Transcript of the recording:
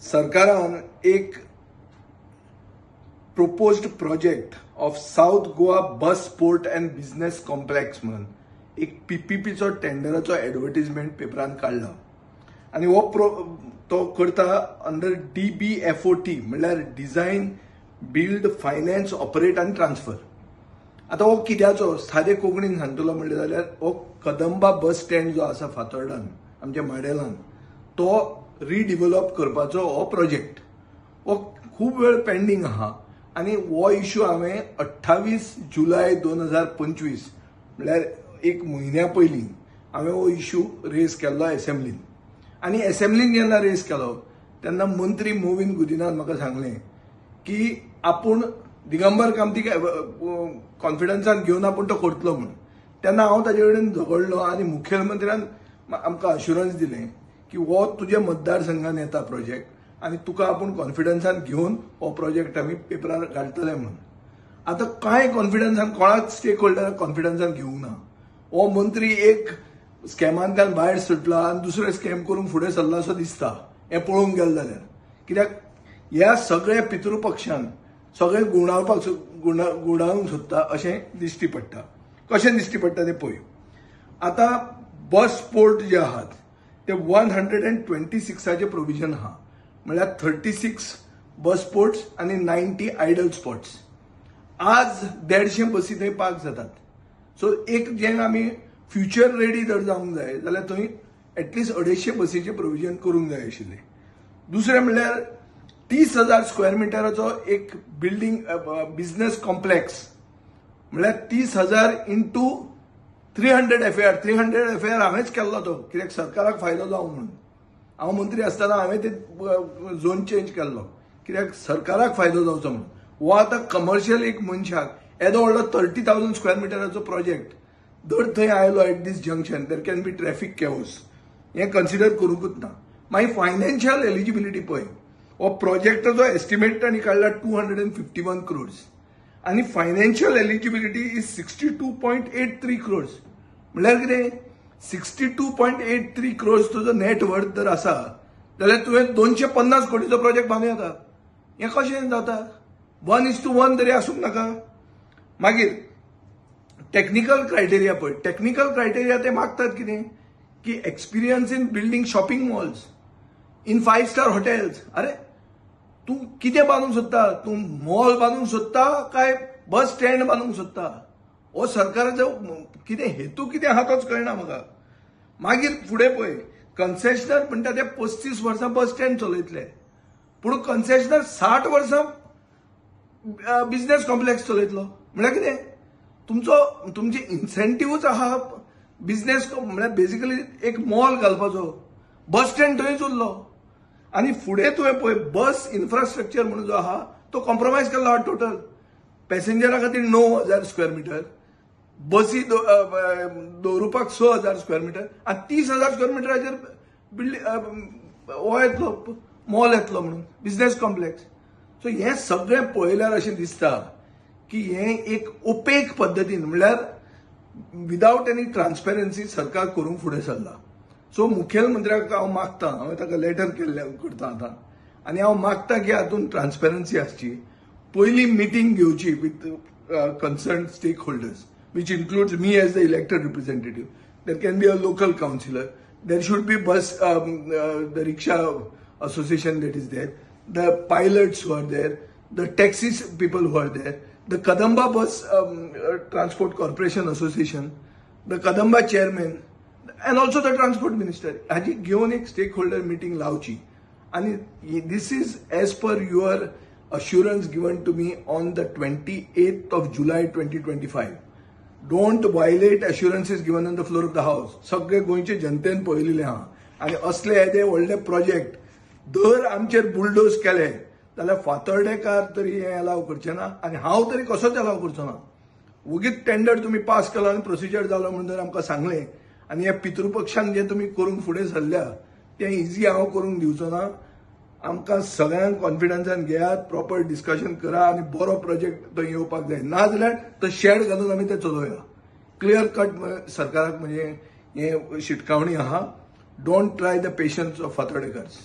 सरकारान एक proposed project of South Goa Bus Port and Business Complex म्हणून एक PPPचो टेंडराचो ॲडव्हर्टिजमेंट पेपरान काढला आणि हो तो करता अंडर DBFOT म्हणल्यार डिझाइन बिल्ड फायनान्स ऑपरेट आनी ट्रान्सफर. आता हो कित्याचो सादे कोंकणीन सांगतलो म्हणले जाल्यार हो कदंबा बस स्टँड जो आसा फातोर्डान आमच्या माडेलान तो रिडिव्हलप करपाचो हो प्रोजेक्ट हो खूब वेळ पेंडिंग आहा आणि हो इश्यू हांवें 28 जुलय 2025 म्हणल्यार एक म्हयन्या पयलीं हांवें हो इश्यू रेज केल्लो असेंब्लीन. आनी असेंब्लीन जेन्ना रेज केलो तेन्ना मंत्री मोविन गुदिनान म्हाका सांगलें की आपूण दिगंबर कामती कॉन्फिडन्सान घेवन आपूण तो करतलो म्हणून. तेन्ना हांव ताजे कडेन झगडलो आनी मुखेलमंत्र्यान आमकां अश्युरन्स दिलें की हो तुज्या मतदारसंघान येता प्रोजेक्ट आणि तुका आपूण कॉन्फिडन्सान घेवन हो प्रोजेक्ट आमी पेपरार घालतले म्हणून. आता कांय कॉन्फिडन्सान कोणाक स्टेक होल्डराक कॉन्फिडन्सान घेवंक ना. हो मंत्री एक स्कॅमांतल्यान भायर सुटला आनी दुसरे स्कॅम करून फुडें सरला असो दिसता हें पळोवंक गेलें जाल्यार. कित्याक ह्या सगळ्या पितृपक्षान सगळे गुणावंक सोदता अशें दिश्टी पडटा. कशें दिश्टी पडटा तें पळय. आता बस पोर्ट जे आहात ते 126चे प्रोविजन आहा म्हणल्यार 36 बस पोर्ट्स आणि 90 आयडल स्पॉट्स. आज 150 बसी थंय पार्क जातात. सो एक जें आमी फ्युचर रेडी जर जावंक जाय जाल्यार थंय एटलिस्ट 250 बसीचे प्रोविजन करूंक जाय आशिल्लें. दुसरें म्हणल्यार 30,000 स्क्वेअर मिटराचो एक बिल्डिंग बिझनेस कॉम्प्लेक्स म्हणल्यार 30,000 इंटू 300 FAR. 300 FAR हांवेंच केल्लो तो कित्याक सरकाराक फायदो जावं म्हणून. हांव मंत्री आसतना हांवें ते झोन चेंज केल्लो कित्याक सरकाराक फायदो जावचो म्हणून. हो आतां कमर्शियल एक मनशाक येदो व्हडलो 30,000 स्क्वेअर मिटराचो प्रोजेक्ट दर थंय आयलो at this junction there can be traffic chaos हें कन्सिडर करूंकूच ना. मागीर फायनान्शियल एलिजिबिलिटी पळय. हो प्रोजेक्टाचो एस्टिमेट तांणी काडला 251 crores आनी फायनान्शियल एलिजिबिलिटी इज 62.83 crores. म्हणल्यार कितें 62.83 crores तुजो नेट वर्थ जर आसा जाल्यार तुवें 250 कोटीचो प्रोजेक्ट बांदूं येता. हें कशें जाता? 1:1 तरी आसूंक नाका. मागीर टेक्निकल क्रायटेरिया पळय. टेक्निकल क्रायटेरिया ते मागतात कितें की experience in building shopping malls in 5 star hotels. अरे तूं कितें बांदूंक सोदता? तूं मॉल बांदूंक सोदता काय बस स्टँड बांदूंक सोदता? हो सरकाराचो कितें हेतू कितें आहा तोच कळना म्हाका. मागीर फुडें पळय कन्सेशनर म्हणटा ते 35 वर्सां बस स्टँड चलयतले पूण कन्सेशनर 60 वर्सां बिझनेस कॉम्प्लेक्स चलयतलो. म्हणल्यार कितें तुमचे इन्सेंटिव्हच आहा बिझनेस म्हणल्यार बेसिकली एक मॉल घालपाचो बस स्टँड थंयच उरलो आनी फुडें तुवें पळय बस इन्फ्रास्ट्रक्चर म्हणून जो आहा तो कॉम्प्रोमायज केल्लो आहा टोटल. पॅसेंजरा खातीर 9,000 स्क्वेअर मिटर बसी दवरुपाक 6,000 स्क्वेअर मिटर आनी 30,000 स्क्वेअर मिटराचेर बिल्डिंग हो येतलो मॉल येतलो म्हणून बिझनेस कॉम्प्लेक्स. सो हें सगळें पळयल्यार अशें दिसता की हें एक ओपेक पद्दतीन म्हणल्यार विदावट एनी ट्रान्सपेरन्सी सरकार करूंक फुडें सरला. सो मुखेलमंत्र्याक हांव मागतां हांवें ताका लेटर केल्लें करता आतां आनी हांव मागतां की हातूंत ट्रान्सपेरन्सी आसची. पयली मिटींग घेवची with concern stakeholders which includes me as the elected representative. There can be a local councillor. There should be the rickshaw association that is there, the pilots who are there, the taxi people who are there, the Kadamba Bus Transport Corporation Association, the Kadamba chairman, and also the transport minister. हाजी घेवन एक stakeholder meeting लावची. आणि this is as per your assurance given to me on the 28th of July 2025. Don't violate assurances given on the floor of the house. सगळे गोंयचे जनतेन पळयलेले आहा आनी असले येदे व्हडले प्रोजेक्ट दर आमचेर बुलडोज केले जाल्यार फातर्डेकार तरी हे अलाव करचे ना आनी हांव तरी कसोच अलाव करचो ना. वगीच टेंडर तुमी पास केलो आनी प्रोसिजर जालो म्हणून जर आमकां सांगलें आनी ह्या पितृपक्षान जे तुमी करूंक फुडें सरल्या तें इजी हांव करूंक दिवचो ना. आमकां सगळ्यांक कॉन्फिडन्सान घेयात, प्रॉपर डिस्कशन करा आनी बरो प्रोजेक्ट थंय येवपाक जाय. ना जाल्यार तो शेड घालून आमी ते चलोवया. क्लियर कट सरकाराक म्हणजे हे शिटकावणी आहा. Don't try the patience of फातर्डेकर्स.